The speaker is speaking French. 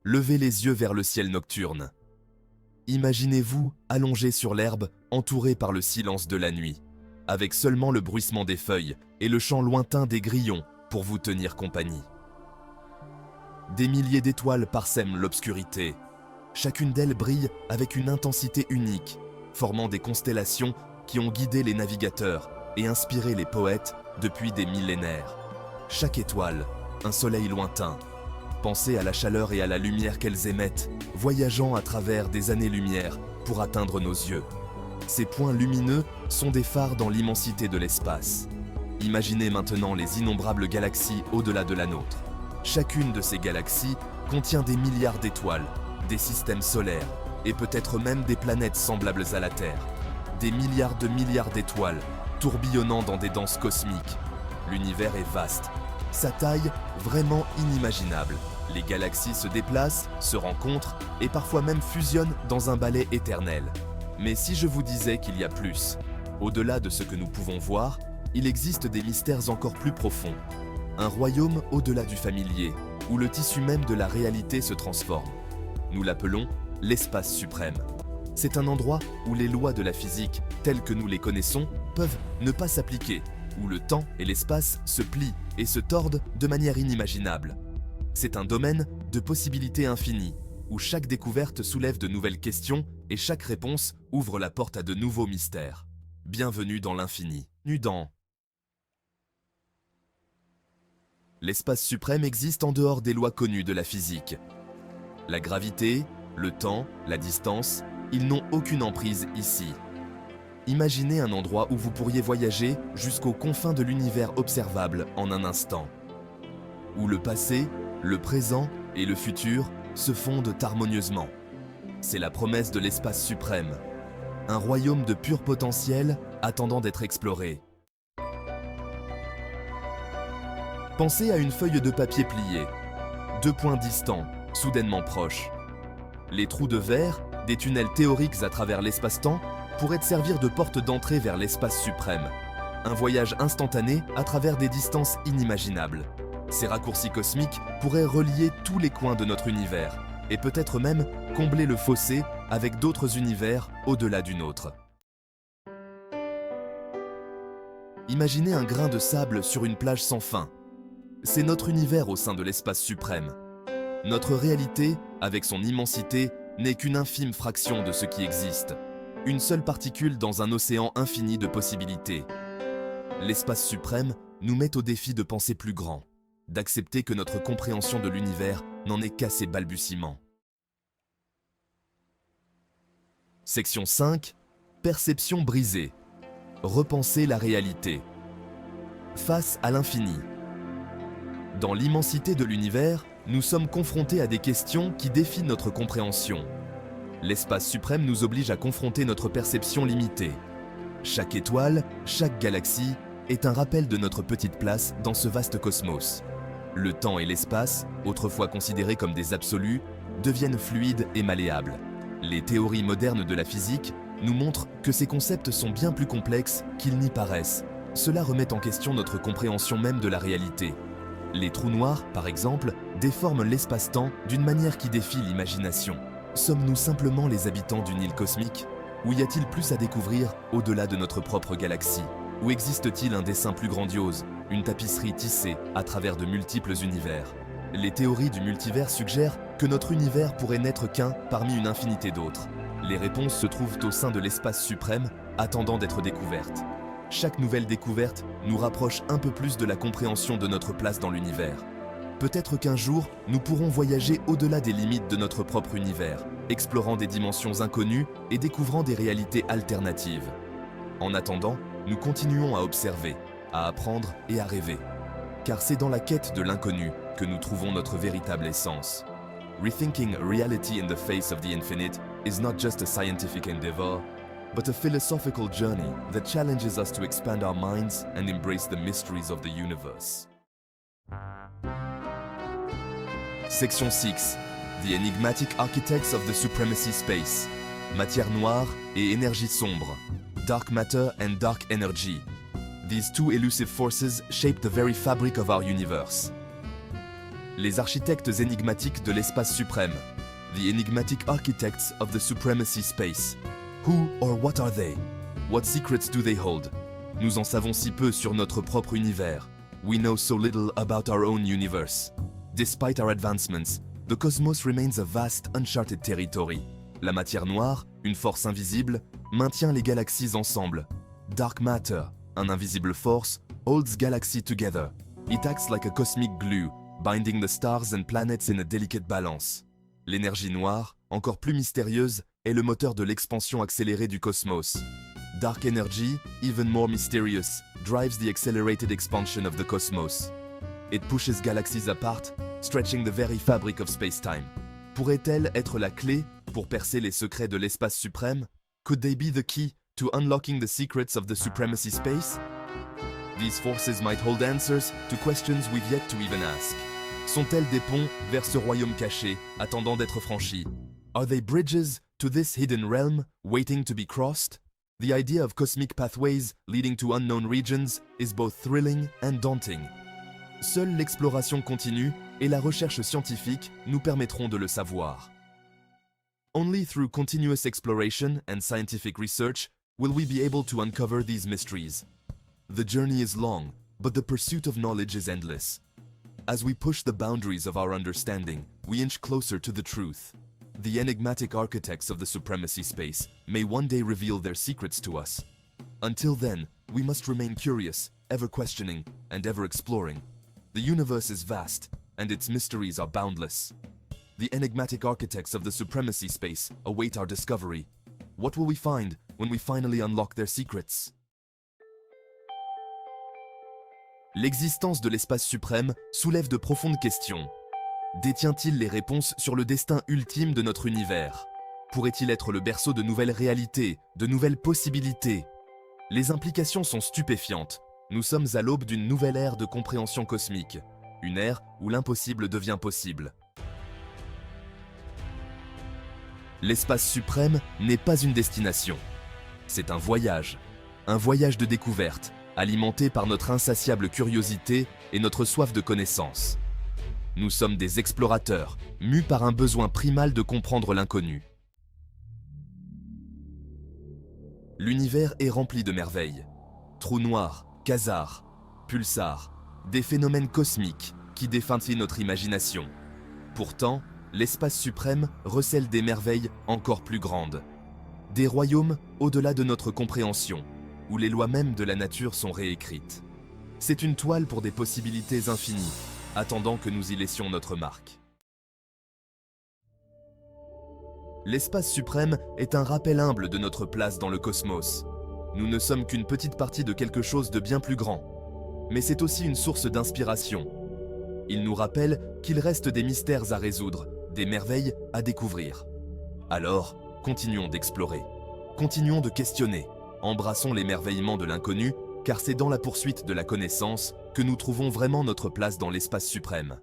levez les yeux vers le ciel nocturne. Imaginez-vous allongé sur l'herbe, entouré par le silence de la nuit, avec seulement le bruissement des feuilles et le chant lointain des grillons pour vous tenir compagnie. Des milliers d'étoiles parsèment l'obscurité. Chacune d'elles brille avec une intensité unique, formant des constellations qui ont guidé les navigateurs et inspiré les poètes depuis des millénaires. Chaque étoile, un soleil lointain. Pensez à la chaleur et à la lumière qu'elles émettent, voyageant à travers des années-lumière pour atteindre nos yeux. Ces points lumineux sont des phares dans l'immensité de l'espace. Imaginez maintenant les innombrables galaxies au-delà de la nôtre. Chacune de ces galaxies contient des milliards d'étoiles, des systèmes solaires et peut-être même des planètes semblables à la Terre. Des milliards d'étoiles tourbillonnant dans des danses cosmiques. L'univers est vaste, sa taille vraiment inimaginable. Les galaxies se déplacent, se rencontrent et parfois même fusionnent dans un ballet éternel. Mais si je vous disais qu'il y a plus, au-delà de ce que nous pouvons voir, il existe des mystères encore plus profonds. Un royaume au-delà du familier, où le tissu même de la réalité se transforme. Nous l'appelons l'espace suprême. C'est un endroit où les lois de la physique, telles que nous les connaissons, peuvent ne pas s'appliquer, où le temps et l'espace se plient et se tordent de manière inimaginable. C'est un domaine de possibilités infinies, où chaque découverte soulève de nouvelles questions et chaque réponse ouvre la porte à de nouveaux mystères. Bienvenue dans l'infini. L'espace suprême existe en dehors des lois connues de la physique. La gravité, le temps, la distance, ils n'ont aucune emprise ici. Imaginez un endroit où vous pourriez voyager jusqu'aux confins de l'univers observable en un instant. Où le passé, le présent et le futur se fondent harmonieusement. C'est la promesse de l'espace suprême. Un royaume de pur potentiel attendant d'être exploré. Pensez à une feuille de papier pliée. Deux points distants, soudainement proches. Les trous de verre, des tunnels théoriques à travers l'espace-temps, pourraient servir de porte d'entrée vers l'espace suprême. Un voyage instantané à travers des distances inimaginables. Ces raccourcis cosmiques pourraient relier tous les coins de notre univers et peut-être même combler le fossé avec d'autres univers au-delà du nôtre. Imaginez un grain de sable sur une plage sans fin. C'est notre univers au sein de l'espace suprême. Notre réalité, avec son immensité, n'est qu'une infime fraction de ce qui existe. Une seule particule dans un océan infini de possibilités. L'espace suprême nous met au défi de penser plus grand, d'accepter que notre compréhension de l'univers n'en est qu'à ses balbutiements. Section 5. Perception brisée. Repenser la réalité. Face à l'infini. Dans l'immensité de l'univers, nous sommes confrontés à des questions qui défient notre compréhension. L'espace suprême nous oblige à confronter notre perception limitée. Chaque étoile, chaque galaxie est un rappel de notre petite place dans ce vaste cosmos. Le temps et l'espace, autrefois considérés comme des absolus, deviennent fluides et malléables. Les théories modernes de la physique nous montrent que ces concepts sont bien plus complexes qu'ils n'y paraissent. Cela remet en question notre compréhension même de la réalité. Les trous noirs, par exemple, déforment l'espace-temps d'une manière qui défie l'imagination. Sommes-nous simplement les habitants d'une île cosmique? Ou y a-t-il plus à découvrir au-delà de notre propre galaxie? Ou existe-t-il un dessin plus grandiose, une tapisserie tissée à travers de multiples univers? Les théories du multivers suggèrent que notre univers pourrait n'être qu'un parmi une infinité d'autres. Les réponses se trouvent au sein de l'espace suprême, attendant d'être découvertes. Chaque nouvelle découverte nous rapproche un peu plus de la compréhension de notre place dans l'univers. Peut-être qu'un jour, nous pourrons voyager au-delà des limites de notre propre univers, explorant des dimensions inconnues et découvrant des réalités alternatives. En attendant, nous continuons à observer, à apprendre et à rêver. Car c'est dans la quête de l'inconnu que nous trouvons notre véritable essence. Rethinking reality in the face of the infinite is not just a scientific endeavor, but a philosophical journey that challenges us to expand our minds and embrace the mysteries of the universe. Section 6. The enigmatic architects of the supremacy space. Matière noire et énergie sombre. Dark matter and dark energy. These two elusive forces shape the very fabric of our universe. Les architectes énigmatiques de l'espace suprême. The enigmatic architects of the supremacy space. Who or what are they? What secrets do they hold? Nous en savons si peu sur notre propre univers. We know so little about our own universe. Despite our advancements, the cosmos remains a vast, uncharted territory. La matière noire, une force invisible, maintient les galaxies ensemble. Dark matter, an invisible force, holds galaxies together. It acts like a cosmic glue, binding the stars and planets in a delicate balance. L'énergie noire, encore plus mystérieuse, est le moteur de l'expansion accélérée du cosmos. Dark energy, even more mysterious, drives the accelerated expansion of the cosmos. It pushes galaxies apart, stretching the very fabric of space-time. Pourrait-elle être la clé pour percer les secrets de l'espace suprême? Could they be the key to unlocking the secrets of the supremacy space? These forces might hold answers to questions we've yet to even ask. Sont-elles des ponts vers ce royaume caché, attendant d'être franchi? Are they bridges to this hidden realm, waiting to be crossed? The idea of cosmic pathways leading to unknown regions is both thrilling and daunting. Seule l'exploration continue et la recherche scientifique nous permettront de le savoir. Only through continuous exploration and scientific research will we be able to uncover these mysteries. The journey is long, but the pursuit of knowledge is endless. As we push the boundaries of our understanding, we inch closer to the truth. The enigmatic architects of the supremacy space may one day reveal their secrets to us. Until then, we must remain curious, ever questioning, and ever exploring. The universe is vast, and its mysteries are boundless. The enigmatic architects of the supremacy space await our discovery. What will we find when we finally unlock their secrets? L'existence de l'espace suprême soulève de profondes questions. Détient-il les réponses sur le destin ultime de notre univers? Pourrait-il être le berceau de nouvelles réalités, de nouvelles possibilités? Les implications sont stupéfiantes. Nous sommes à l'aube d'une nouvelle ère de compréhension cosmique, une ère où l'impossible devient possible. L'espace suprême n'est pas une destination. C'est un voyage de découverte, alimenté par notre insatiable curiosité et notre soif de connaissance. Nous sommes des explorateurs, mus par un besoin primal de comprendre l'inconnu. L'univers est rempli de merveilles. Trous noirs, quasars, pulsars, des phénomènes cosmiques qui défient notre imagination. Pourtant, l'espace suprême recèle des merveilles encore plus grandes. Des royaumes au-delà de notre compréhension, où les lois mêmes de la nature sont réécrites. C'est une toile pour des possibilités infinies, attendant que nous y laissions notre marque. L'espace suprême est un rappel humble de notre place dans le cosmos. Nous ne sommes qu'une petite partie de quelque chose de bien plus grand. Mais c'est aussi une source d'inspiration. Il nous rappelle qu'il reste des mystères à résoudre, des merveilles à découvrir. Alors, continuons d'explorer. Continuons de questionner. Embrassons l'émerveillement de l'inconnu, car c'est dans la poursuite de la connaissance que nous trouvons vraiment notre place dans l'espace suprême.